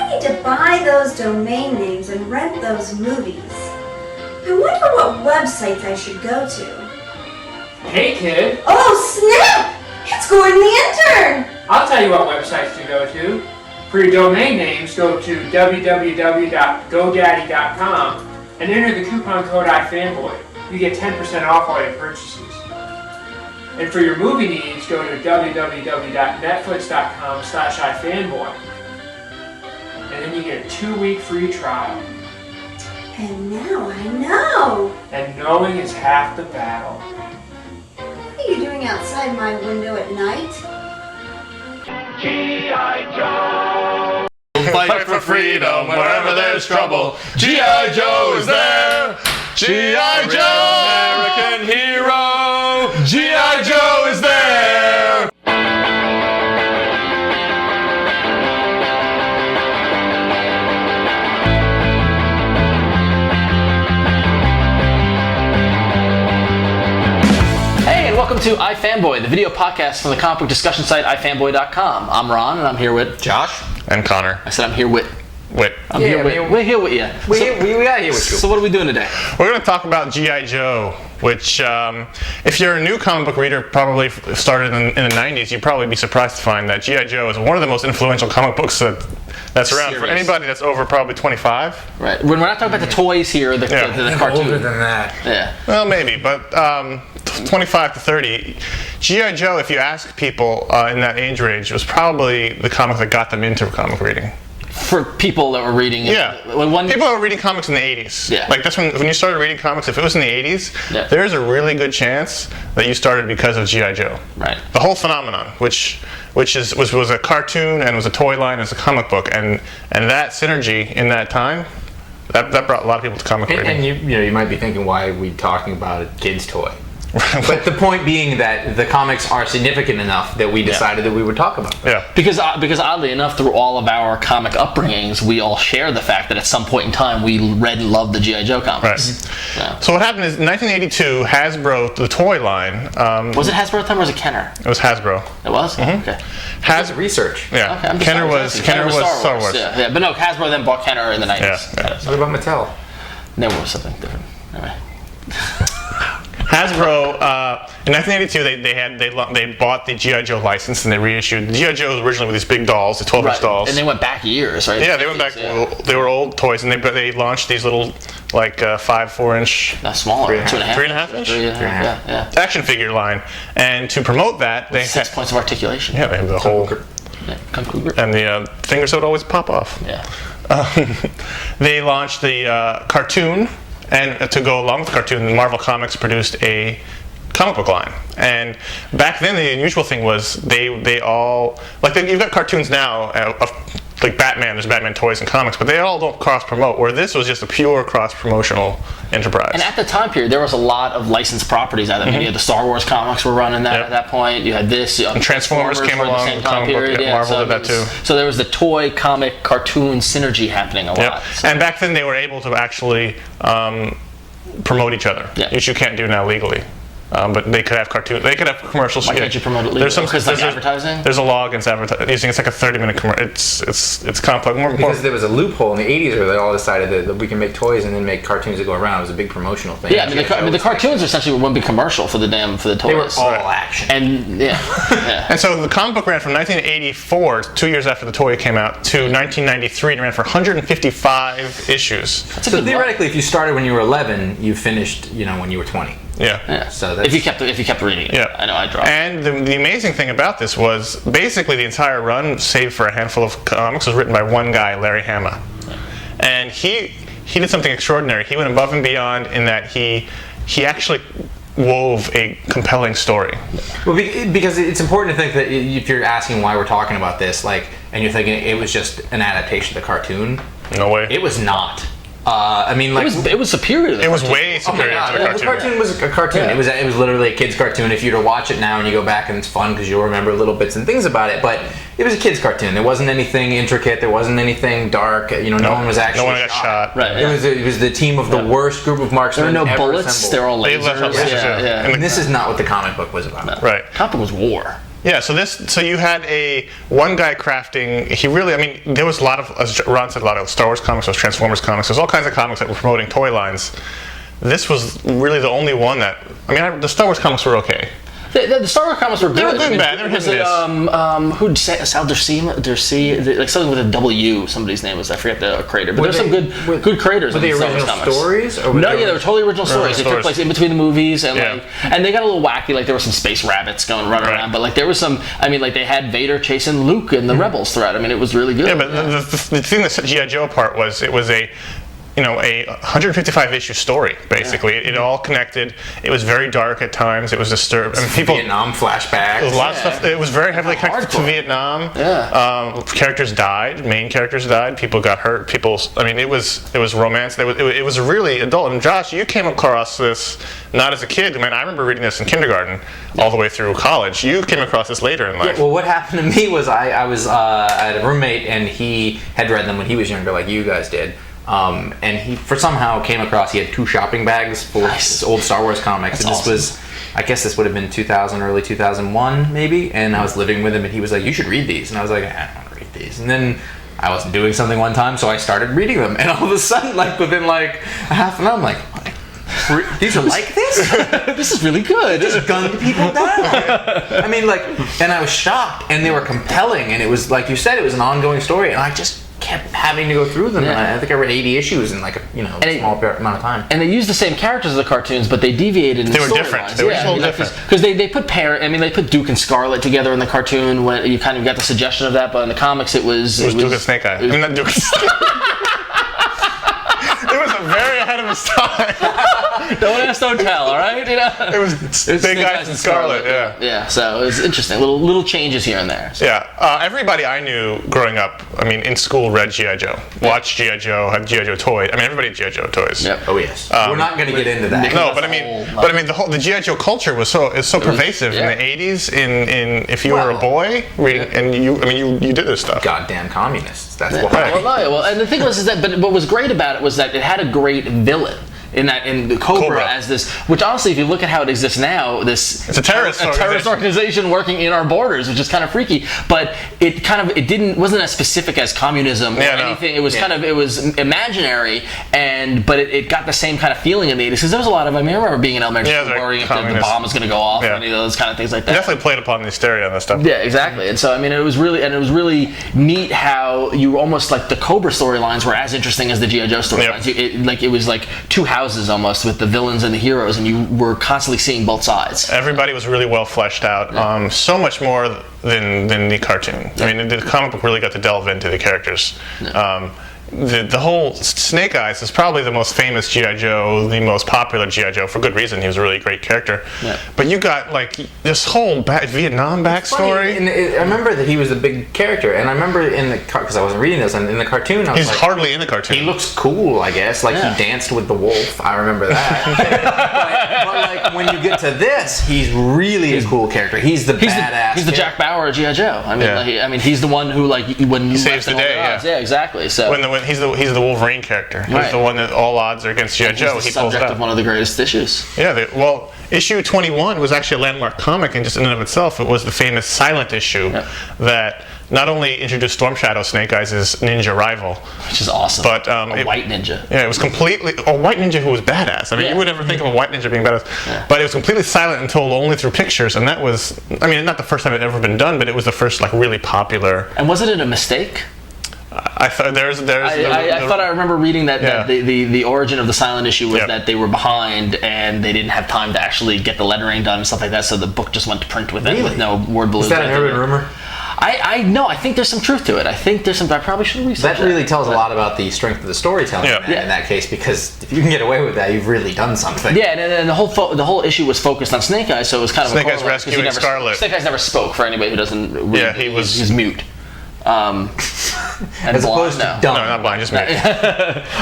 I need to buy those domain names and rent those movies. I wonder what websites I should go to. Hey kid! Oh snap! It's Gordon the intern! I'll tell you what websites to go to. For your domain names, go to www.godaddy.com and enter the coupon code iFanboy. You get 10% off all your purchases. And for your movie needs, go to www.netflix.com/iFanboy. And then you get a 2-week free trial. And now I know! And knowing is half the battle. What are you doing outside my window at night? G.I. Joe! Fight for freedom wherever there's trouble. G.I. Joe is there! G.I. Joe! American hero! G.I. Joe is there! Welcome to iFanboy, the video podcast from the comic book discussion site iFanboy.com. I'm Ron, and I'm here with Josh and Connor. I said I'm here with. We're here with you. We got here with you. So what are we doing today? We're going to talk about G.I. Joe, which, if you're a new comic book reader, probably started in the 90s, you'd probably be surprised to find that G.I. Joe is one of the most influential comic books that's around for anybody that's over probably 25. Right. We're not talking about the toys here, the cartoon. Older than that. Yeah. Well, maybe, but 25 to 30. G.I. Joe, if you ask people in that age range, was probably the comic that got them into comic reading. For people that were reading it. Yeah. People that were reading comics in the 80s. Yeah. Like that's when you started reading comics, if it was in the 80s, there's a really good chance that you started because of G.I. Joe. Right. The whole phenomenon, which was a cartoon and was a toy line as a comic book, and that synergy in that time, that brought a lot of people to comic reading. And you might be thinking, why are we talking about a kid's toy? But the point being that the comics are significant enough that we decided that we would talk about them. Yeah. Because oddly enough, through all of our comic upbringings, we all share the fact that at some point in time we read and loved the G.I. Joe comics. Right. Yeah. So what happened is in 1982, Hasbro, the toy line. Was it Hasbro at the time or was it Kenner? It was Hasbro. It was? Mm-hmm. Okay. Research. Yeah. Okay, Kenner was Star Wars. Yeah. But no, Hasbro then bought Kenner in the 90s. Yeah. What about Mattel? There was something different. Anyway. Hasbro, in 1982, they bought the G.I. Joe license and they reissued. The G.I. Joes originally were these big dolls, the 12-inch dolls. And they went back years, right? Yeah, they went back. Yeah. They were old toys, and they launched these little, like 4-inch. Not smaller, 2.5. 3.5 inch. Yeah. Action figure line, and to promote that, they 6 points of articulation. Yeah, they have the whole. And the fingers would always pop off. Yeah. They launched the cartoon. And to go along with the cartoon, Marvel Comics produced a comic book line. And back then, the unusual thing was they all you've got cartoons now of like Batman. There's Batman toys and comics, but they all don't cross promote. Where this was just a pure cross promotional enterprise. And at the time period, there was a lot of licensed properties out there. You had the Star Wars comics were running that at that point. You had this. And Transformers came along. The same time period. Marvel did that too. So there was the toy, comic, cartoon synergy happening a lot. So. And back then, they were able to actually promote each other, which you can't do now legally. But they could have cartoons. They could have commercials. Why can't you promote it legally? Because like advertising. There's a law against advertising. It's like a 30-minute commercial. It's complex. Because there was a loophole in the 80s where they all decided that we can make toys and then make cartoons that go around. It was a big promotional thing. Yeah, the cartoons essentially one big commercial for the toys. They were all action. And And so the comic book ran from 1984, 2 years after the toy came out, to 1993, and it ran for 155 issues. So theoretically, if you started when you were 11, you finished, when you were 20. Yeah. So if you kept reading it. Yeah. I know I dropped. And the amazing thing about this was basically the entire run, save for a handful of comics, was written by one guy, Larry Hama. Yeah. And he did something extraordinary. He went above and beyond in that he actually wove a compelling story. Well, because it's important to think that if you're asking why we're talking about this, and you're thinking it was just an adaptation of the cartoon. No way. It was not. It was superior. It was way superior to the cartoon. The cartoon was a cartoon. Yeah. It was literally a kid's cartoon. If you were to watch it now and you go back and it's fun because you'll remember little bits and things about it, but it was a kid's cartoon. There wasn't anything intricate. There wasn't anything dark. No one was actually. No one got shot. Right. It was the team of the worst group of marksmen. There were no bullets. Assembled. They're all lasers. They left out lasers. And this is not what the comic book was about. No. Right. Comic book was war. Yeah, so you had one guy crafting. He really, I mean, there was a lot of, as Ron said, a lot of Star Wars comics, there was Transformers comics, there's all kinds of comics that were promoting toy lines. This was really the only one that, I mean, the Star Wars comics were okay. The Star Wars comics were good. They were good and bad. They were hit and miss. Who'd say Sal Dercy, like something with a W. Somebody's name was, I forget the creator. But there's some good creators. Were in they the Star Wars original comics. stories? Or No, yeah, they were totally original stories. They took place in between the movies, and and they got a little wacky. Like there were some space rabbits running around, but like there was some. I mean, like they had Vader chasing Luke and the Rebels throughout. I mean, it was really good. Yeah, but the thing that set G.I. Joe apart was it was a 155 issue story, basically. It all connected. It was very dark at times. It was disturbing. I mean, Vietnam flashbacks. There was a lot of stuff. It was very heavily connected to Vietnam. Yeah. Characters died. Main characters died. People got hurt. I mean, it was romance. It was really adult. And Josh, you came across this not as a kid. I mean, I remember reading this in kindergarten all the way through college. You came across this later in life. Yeah, well, what happened to me was I had a roommate, and he had read them when he was younger, like you guys did. And he somehow came across, he had 2 shopping bags full of old Star Wars comics. That's and this awesome. was, I guess this would have been 2000, early 2001 maybe. And I was living with him, and he was like, you should read these. And I was like, I don't want to read these. And then I was doing something one time, so I started reading them. And all of a sudden, like within like a half an hour, I'm like, these are like this? This is really good. Just gunned people down. I mean, like, and I was shocked, and they were compelling, and it was, like you said, it was an ongoing story, and I just kept having to go through them. And I think I read 80 issues in like a small amount of time. And they used the same characters as the cartoons, but they deviated in They were story different. lines. They were a little different. Because they put they put Duke and Scarlet together in the cartoon. When you kind of got the suggestion of that, but in the comics it was Duke and Snake Eye. I mean, not Duke and Snake It was very ahead of its time. Don't ask, don't tell. All right, It was Snake Eyes and Scarlet. Yeah. Yeah. So it was interesting. Little changes here and there. So. Yeah. Everybody I knew growing up, I mean, in school, read G.I. Joe, watched G.I. Joe, had G.I. Joe toys. I mean, everybody had G.I. Joe toys. Yep. Oh yes. We're not going to get into that. No, but I mean, the G.I. Joe culture was so pervasive in the '80s. In if you were a boy reading, and you did this stuff. Goddamn communists. That's why. Well, and the thing was but what was great about it was that it had a great villain. In the Cobra as this, which honestly, if you look at how it exists now, it's a terrorist organization working in our borders, which is kind of freaky. But it wasn't as specific as communism or anything. It was it was imaginary, but it got the same kind of feeling in the 80s because there was a lot of. I remember being in elementary school worrying if the bomb was going to go off or any of those kind of things like that. It definitely played upon the hysteria and that stuff. Yeah, exactly. And so I mean, it was really neat how you almost like the Cobra storylines were as interesting as the G.I. Joe storylines. It was like two houses almost with the villains and the heroes, and you were constantly seeing both sides. Everybody was really well fleshed out, so much more than the cartoon. I mean, the comic book really got to delve into the characters. The whole Snake Eyes is probably the most famous G.I. Joe, the most popular G.I. Joe, for good reason. He was a really great character. Yeah. But you got like this whole Vietnam backstory. I remember that he was a big character, and I remember because I wasn't reading this, and in the cartoon, he's hardly in the cartoon. He looks cool, I guess. Like he danced with the wolf. I remember that. but like when you get to this, he's really a cool character. He's the badass. He's the Jack Bauer of G.I. Joe. I mean, he's the one who when you saves the day. Yeah, exactly. So when he's the Wolverine character. He's the one that all odds are against G.I. Joe. He's the subject of one of the greatest issues. Yeah, issue 21 was actually a landmark comic, and just in and of itself, it was the famous silent issue that not only introduced Storm Shadow, Snake Eyes' ninja rival, which is awesome, but a white ninja. Yeah, it was completely a white ninja who was badass. I mean, you would never think of a white ninja being badass, but it was completely silent and told only through pictures, and that was, I mean, not the first time it had ever been done, but it was the first like really popular. And wasn't it a mistake? I thought I remember reading that the origin of the silent issue was that they were behind and they didn't have time to actually get the lettering done and stuff like that, so the book just went to print with it with no word balloons. Is that an urban rumor? I think there's some truth to it. I think there's some. I probably should research that. Really tells a lot about the strength of the storytelling in that case, because if you can get away with that, you've really done something. Yeah, and the whole issue was focused on Snake Eyes, so it was kind of Snake Eyes rescuing Scarlet. Snake Eyes never spoke. For anybody who doesn't read, he's mute. As opposed to dumb. No, not blind, just mute.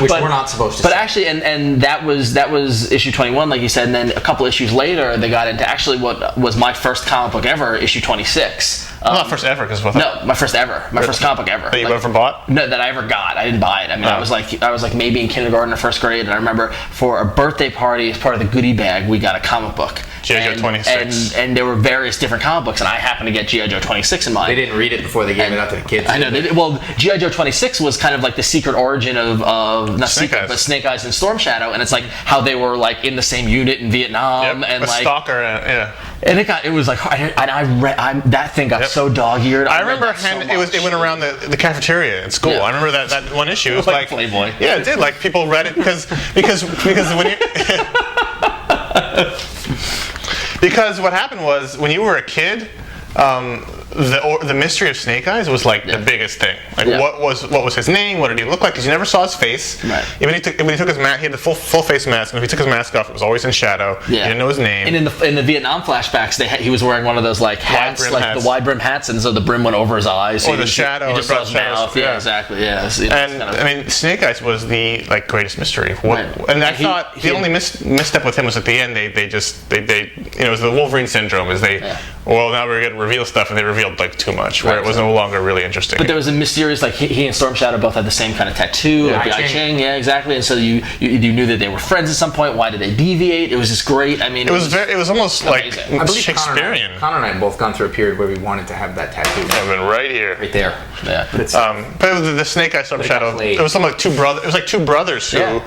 Which we're not supposed to. But actually, and that was issue 21, like you said, and then a couple issues later, they got into actually what was my first comic book ever, issue 26. Not first ever, because my first ever, my first comic book ever. That you ever bought? No, that I ever got. I didn't buy it. I mean, I was like maybe in kindergarten or first grade, and I remember for a birthday party as part of the goodie bag, we got a comic book. G.I. Joe 26. And there were various different comic books, and I happened to get G.I. Joe 26 in mine. They didn't read it before they gave it out to the kids. I know. Well, G.I. Joe 26 was kind of like the secret origin of not Snake secret, Eyes. but Snake Eyes and Storm Shadow, and it's like how they were like in the same unit in Vietnam, and a like stalker, yeah. and it was like, that thing got so dog-eared. I remember it went around the cafeteria at school. Yeah. I remember that one issue. It was like Playboy. Yeah, it did. Like people read it because when you because what happened was when you were a kid, the mystery of Snake Eyes was like the biggest thing. Like what was his name? What did he look like? Because you never saw his face. Right. Even when he took his mask, he had the full face mask, and if he took his mask off, it was always in shadow. Yeah. You didn't know his name. And in the Vietnam flashbacks, he was wearing one of those like hats, the wide brim hats, and so the brim went over his eyes. So or the shadow. You just saw his mouth. Yeah, exactly. Yeah. And I mean, Snake Eyes was the greatest mystery. And I thought the only misstep with him was at the end. They it was the Wolverine syndrome. Well, now we're going to reveal stuff, and they revealed like too much, where it was no longer really interesting. But there was a mysterious, like he and Storm Shadow both had the same kind of tattoo, like the I Ching, yeah, exactly. And so you knew that they were friends at some point. Why did they deviate? It was just great. I mean, it was almost amazing. Like Shakespearean. Connor and I both gone through a period where we wanted to have that tattoo. I've been right here, right there. Yeah, but it was the Snake Eye Storm Shadow. It was something like two brothers. It was like two brothers who,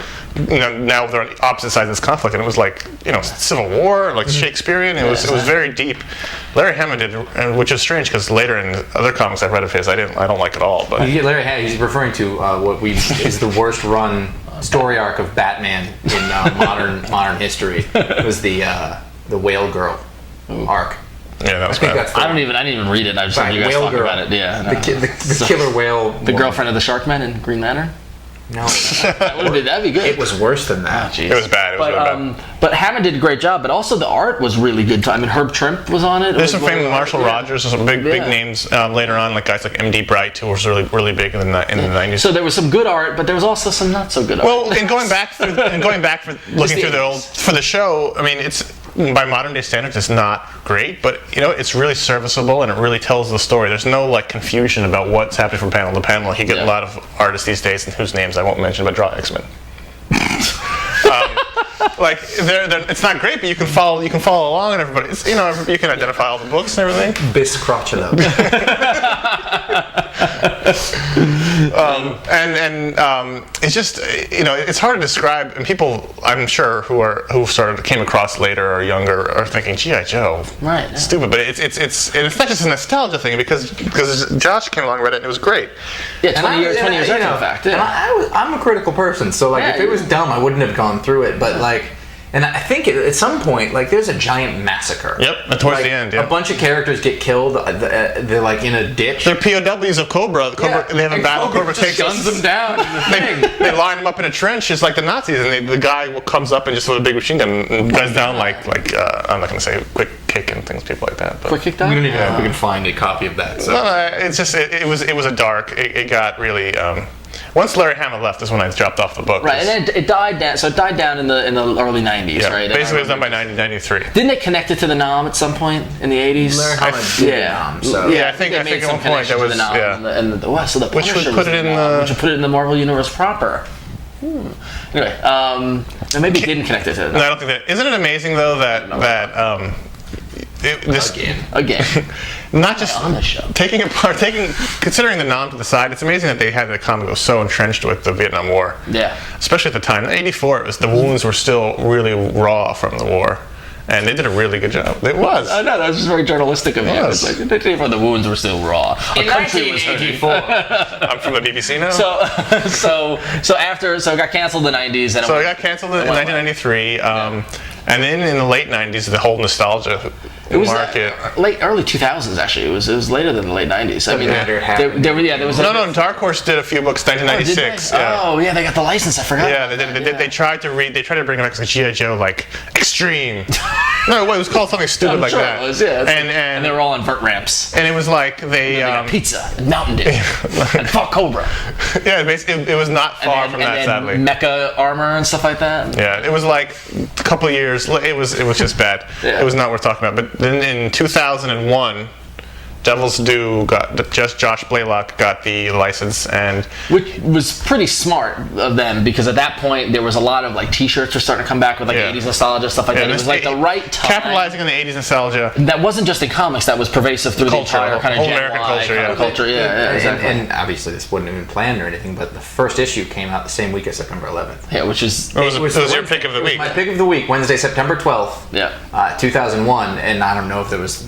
now they're on opposite sides of this conflict, and it was like Civil War, like Shakespearean. It was very deep. Larry Hama did, which is strange because later in other comics I've read of his, I don't like at all. But Larry Hama, he's referring to is the worst run story arc of Batman in modern history. It was the Whale Girl arc. Yeah, that was bad. I didn't even read it. I just heard you guys talk about it. Yeah, the killer whale. The girlfriend of the Sharkman in Green Lantern. No, that'd be good. It was worse than that. It was bad. It was really bad. But Hammond did a great job. But also the art was really good. I mean, Herb Trimp was on it. There's some famous Marshall Rogers. There's some big names later on, like guys like M.D. Bright, who was really big in the 90s. So there was some good art, but there was also some not so good art. Well, and going back for looking through the old for the show, I mean, it's by modern day standards, it's not great, but it's really serviceable and it really tells the story. There's no like confusion about what's happening from panel to panel. Like you get a lot of artists these days, and whose names I won't mention, but draw X-Men. Like it's not great, but you can follow along, and everybody, you can identify all the books and everything. Bis Crotchelo. It's just it's hard to describe, and people I'm sure who came across later or younger are thinking G.I. Joe, right? Yeah. Stupid, but it's not just a nostalgia thing because Josh came along and read it and it was great. Yeah, 20 years after the fact. Yeah. And I'm a critical person, so if it was dumb, I wouldn't have gone through it. But and I think at some point, there's a giant massacre. Yep, towards the end, a bunch of characters get killed. They're like in a ditch. They're POWs of Cobra. They have a battle. Cobra takes guns them down. They line them up in a trench, just like the Nazis, and the guy comes up and just with a big machine gun and guns down like I'm not going to say quick kick and things, people like that. But quick kick down. We don't even know if we can find a copy of that. So. No, it's just it was a dark. It got really. Once Larry Hama left is when I dropped off the book. Right, and then it died down. So it died down in the early 90s, right? Basically, it was done by 1993. Didn't they connect it to the Nam at some point in the 80s? Larry Hama did Nam, so. Yeah, I think at one point there was so the which would put it in the Marvel Universe proper. Anyway, and maybe it didn't connect it to the Nam. No, I don't think that. Isn't it amazing though that again. Not just on the show. Considering the Nam to the side, it's amazing that they had the comic go so entrenched with the Vietnam War. Yeah. Especially at the time. In '84, the wounds were still really raw from the war. And they did a really good job. It was. I know, that was just very journalistic of you. It's like, the wounds were still raw. In 1984. I'm from the BBC now. So it got canceled in the 90s. So it got canceled in 1993. And then in the late 90s, the whole nostalgia market. Early 2000s, actually. It was later than the late 90s. I mean, there was. No, Dark Horse did a few books, 1996. They got the license. I forgot. Yeah, they tried to read. They tried to bring back like G.I. Joe, like Extreme. No, it was called something stupid like that. It was, and they were all on vert ramps. And it was like they got pizza and Mountain Dew and fought Cobra. Yeah, basically, it was not far from that, sadly. Mecha armor and stuff like that. Yeah, it was like a couple of years. It was just bad. It was not worth talking about. But then in 2001, Devil's Due just Josh Blaylock got the license, and which was pretty smart of them, because at that point there was a lot of like T-shirts were starting to come back with like 80s nostalgia, stuff like that. It was like the right time, capitalizing on the 80s nostalgia. That wasn't just in comics; that was pervasive through the entire kind of whole American culture. Exactly. And obviously this wouldn't have been planned or anything, but the first issue came out the same week as September 11th. Yeah, which is it was your pick of the week. My pick of the week, Wednesday, September 12th. Yeah. 2001, and I don't know if there was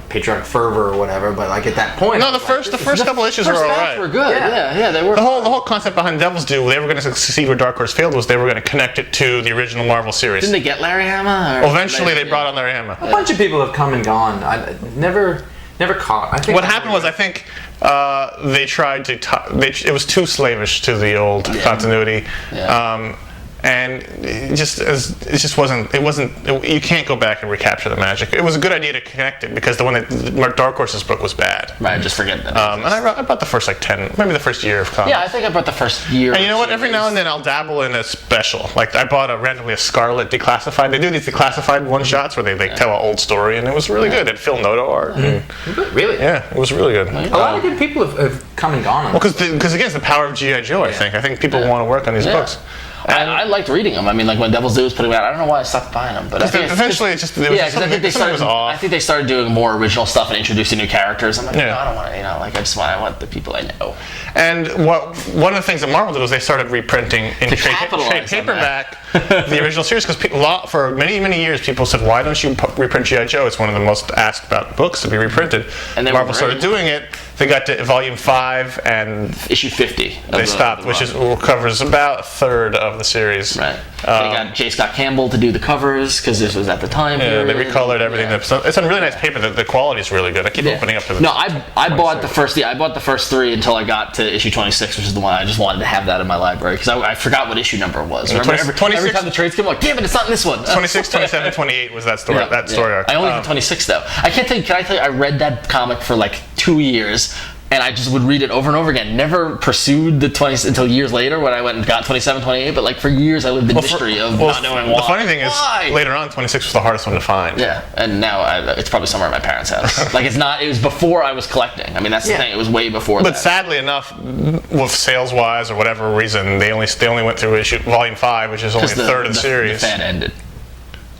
patriotic fervor or whatever, but like at that point, no, the first couple issues were alright. Were good. Yeah, they were. The whole concept behind Devil's Due, they were going to succeed where Dark Horse failed, was they were going to connect it to the original Marvel series. Didn't they get Larry Hama? Well, eventually they brought on Larry Hama. A bunch of people have come and gone. I never caught. I think what happened was, I think they tried to. It was too slavish to the old continuity. Yeah. And it just wasn't. You can't go back and recapture the magic. It was a good idea to connect it, because the one that Dark Horse's book was bad. Right, just forget that. And I bought the first 10, maybe the first year of comics. Yeah, I think I bought the first year. And you know what? Every now and then I'll dabble in a special. Like I bought randomly a Scarlet Declassified. They do these declassified one shots where they tell an old story, and it was really good. It Phil Noto art. Really? Yeah, it was really good. A lot of good people have come and gone. Well, because again, it's the power of G.I. Joe. I think people want to work on these books. I liked reading them. I mean, like when Devil's Due was putting out, I don't know why I stopped buying them, but eventually it was I think they started doing more original stuff and introducing new characters. I'm like, no, I don't want to, I want the people I know. And one of the things that Marvel did was they started reprinting in trade paperback the original series, because for many years people said, why don't you reprint G.I. Joe? It's one of the most asked about books to be reprinted. And Marvel started doing it. They got to volume 5 and issue 50. They stopped, which covers about a third of the series. Right. They got J. Scott Campbell to do the covers, because this was at the time. Yeah, they recolored everything. Yeah. It's a really nice paper. The quality is really good. I keep opening up to the. No, I bought the first. I bought the first 3 until I got to issue 26, which is the one I just wanted to have that in my library, because I forgot what issue number it was. Remember, every time the trades came, I'm like, damn it, it's not in this one. 26, 27, 28 was that story. That story arc. I only did 26 though. I can't think. Can I tell you? I read that comic for like 2 years. And I just would read it over and over again. Never pursued the 20 until years later when I went and got 27, 28. But like for years, I lived the mystery of not knowing why. The funny thing is, later on, 26 was the hardest one to find. Yeah, and now it's probably somewhere at my parents' house. Like it's not. It was before I was collecting. I mean, that's the thing. It was way before. But sadly enough, with sales-wise or whatever reason, they only went through volume 5, which is only a third of the series. The fan ended.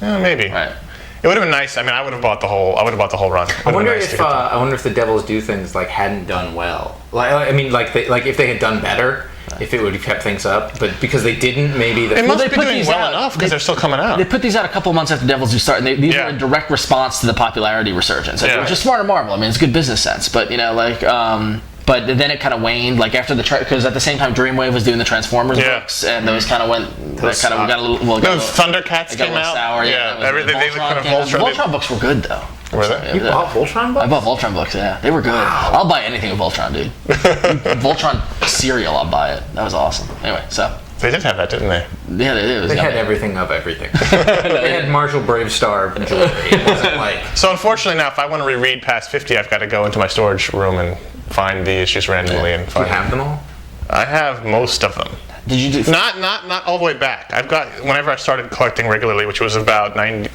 Yeah, maybe. Right. It would have been nice. I mean, I would have bought the whole run. I wonder if the Devil's Due things like hadn't done well. If they had done better, if it would have kept things up. But because they didn't, maybe they must be doing well enough, because they're still coming out. They put these out a couple months after Devil's Due started. And these were in direct response to the popularity resurgence, which is smart of Marvel. I mean, it's good business sense. But but then it kind of waned, like after because at the same time Dreamwave was doing the Transformers books, and those kind of went. We got a little. Thundercats came out. Sour, everything. They kind of Voltron books were good though. Were they? You bought Voltron books? I bought Voltron books. Yeah, they were good. Wow. I'll buy anything with Voltron, dude. Voltron cereal, I'll buy it. That was awesome. Anyway, so. They did have that, didn't they? Yeah, they did. They had everything of everything. They had Marshall Bravestar jewelry. It wasn't like. So unfortunately now, if I want to reread past 50, I've got to go into my storage room and find the issues randomly and find. Do you have them all? I have most of them. Did you do? Not all the way back. I've got whenever I started collecting regularly, which was about 90.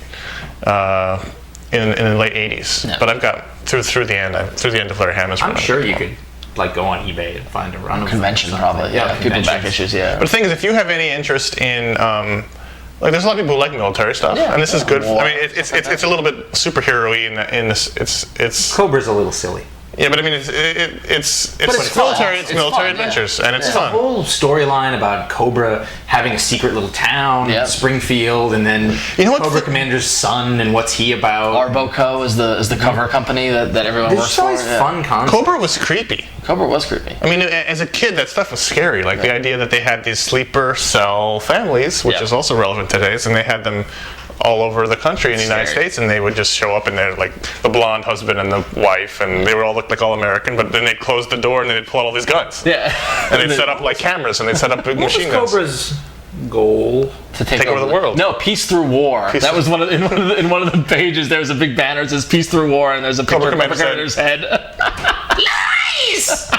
In the late 80s, but I've got through the end of Larry Hama's run. I'm sure you could go on eBay and find a run of convention probably. Yeah, people back issues. Yeah. But the thing is, if you have any interest in there's a lot of people who like military stuff, and this is good. I mean, it's a little bit superhero-y in this. It's Cobra's a little silly. Yeah, but I mean, it's military. It's military adventures, and it's fun. There's a whole storyline about Cobra having a secret little town, Springfield, and then Cobra Commander's son, and what's he about? Arboco is the cover company that everyone works for. There's always fun concepts. Cobra was creepy. Cobra was creepy. I mean, as a kid, that stuff was scary. Like the idea that they had these sleeper cell families, which is also relevant today, and they had them all over the country in the United States, and they would just show up, and they're like the blonde husband and the wife, and they would all look like all American, but then they'd close the door and they'd pull out all these guns. Yeah. And they'd set up like cameras, and they'd set up big machine guns. Cobra's goal? To take over the world. No, peace through war. That was in one of the pages. There was a big banner that says "Peace through war," and there's a picture of Cobra Commander's head. Nice.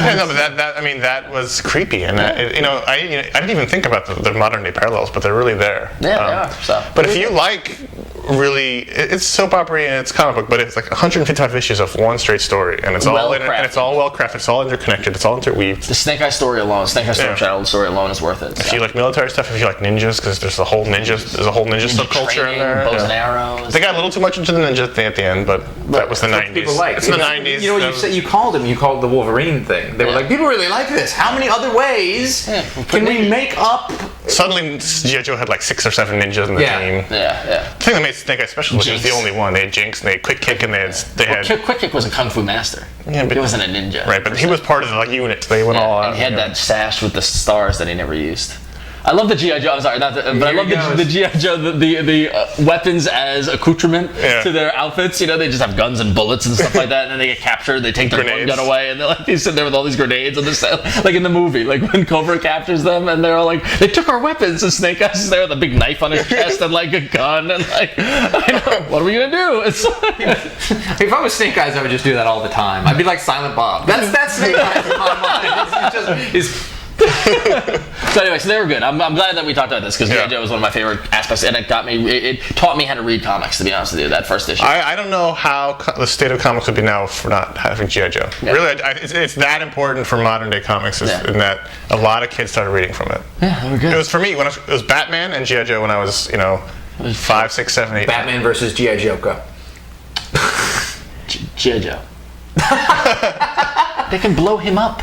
Yeah, no, but that was creepy, and I didn't even think about the modern day parallels, but they're really there. Yeah, they are. So. But if you like it's soap opera and it's comic book, but it's like 155 issues of one straight story, and it's all well crafted, it's all interconnected, it's all interweaved. The Snake Eye story alone, Channel story alone is worth it. So. If you like military stuff, if you like ninjas, because there's a whole ninja subculture in there. Bows and arrows. They got a little too much into the ninja thing at the end, but that was the 90s. People like. It's the 90s. You know what you called the Wolverine thing. They were like, people really like this. How many other ways can we make up? Suddenly, G.I. Joe had like 6 or 7 ninjas in the team. Yeah. The thing that made Snake Eye special was he was the only one. They had Jinx, and they had Quick Kick, and they had Quick Kick was a kung fu master. Yeah, but he wasn't a ninja. Right, but he was part of the unit. They went all out. And he had that sash with the stars that he never used. I love the G.I. Joe. I'm sorry, but I love the G.I. Joe, the weapons as accoutrement to their outfits. You know, they just have guns and bullets and stuff like that, and then they get captured. They take their gun away, and they sit there with all these grenades on the set, like in the movie, like when Cobra captures them, and they're all like, "They took our weapons." And Snake Eyes is there with a big knife on his chest and like a gun, and like, I know, what are we gonna do? It's if I was Snake Eyes, I would just do that all the time. I'd be like Silent Bob. That's Snake Eyes in my mind. So anyway, so they were good. I'm glad that we talked about this because G.I. Joe was one of my favorite aspects, and it taught me how to read comics. To be honest with you, that first issue. I don't know how the state of comics would be now for not having G.I. Joe. Yeah. Really, it's that important for modern day comics, in that a lot of kids started reading from it. Yeah, they were good. It was for me when it was Batman and G.I. Joe when I was 5, 6, 7, 8. Batman versus G.I. Joe. Go. G.I. Joe. They can blow him up.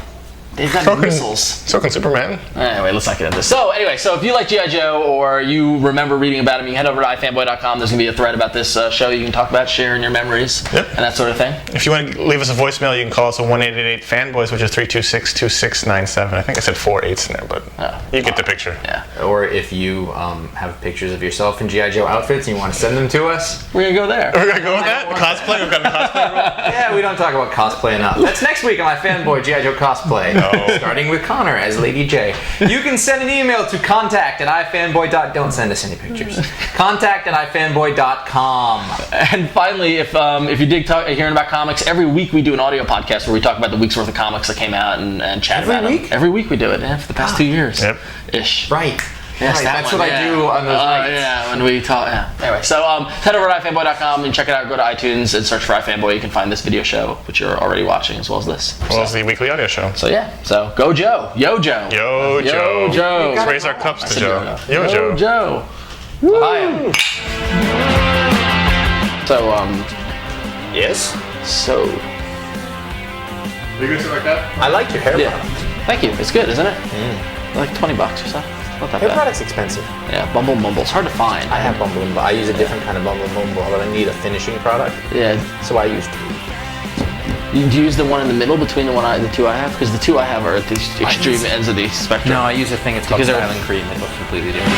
They've got missiles. So can Superman. Anyway, let's not get into this. So if you like G.I. Joe or you remember reading about him, you head over to iFanboy.com. There's going to be a thread about this show. You can talk about sharing your memories and that sort of thing. If you want to leave us a voicemail, you can call us at 1-888-FANBOYS, which is 326-2697. I think I said 4 8s in there, but you get the picture. Yeah. Or if you have pictures of yourself in G.I. Joe outfits and you want to send them to us, we're going to go there. We're going to go with that? Cosplay? We've got a cosplay room? Yeah, we don't talk about cosplay enough. That's next week on iFanboy G.I. Joe cosplay. Starting with Connor as Lady J. You can send an email to contact@ifanboy. Don't send us any pictures. contact@ifanboy.com. And finally, if you dig hearing about comics, every week we do an audio podcast where we talk about the week's worth of comics that came out and chat about them. Every week we do it, for the past 2 years. Yep. Ish. Right. Yes, that's what I do on those nights. Yeah, when we talk. Yeah. Anyway, so head over to iFanboy.com and check it out. Go to iTunes and search for iFanboy. You can find this video show, which you're already watching, as well as this. As well as the weekly audio show. So go Joe. Yo Joe. Yo Joe. Yo Joe. Let's raise our cups to Joe. Yo Joe. Joe. Hi. So Yes. So. Are you going to like that? I like your hair product. Thank you. It's good, isn't it? Like $20 or so. Not that Hair bad. product's expensive. Yeah, Bumble Mumble. It's hard to find. I have Bumble Mumble. I use a different kind of Bumble Mumble, but I need a finishing product. Yeah. So I use 2. Do you use the one in the middle between the two I have? Because the 2 I have are at the extreme ends of the spectrum. No, I use a thing. It's called Styling Cream. It looks completely different.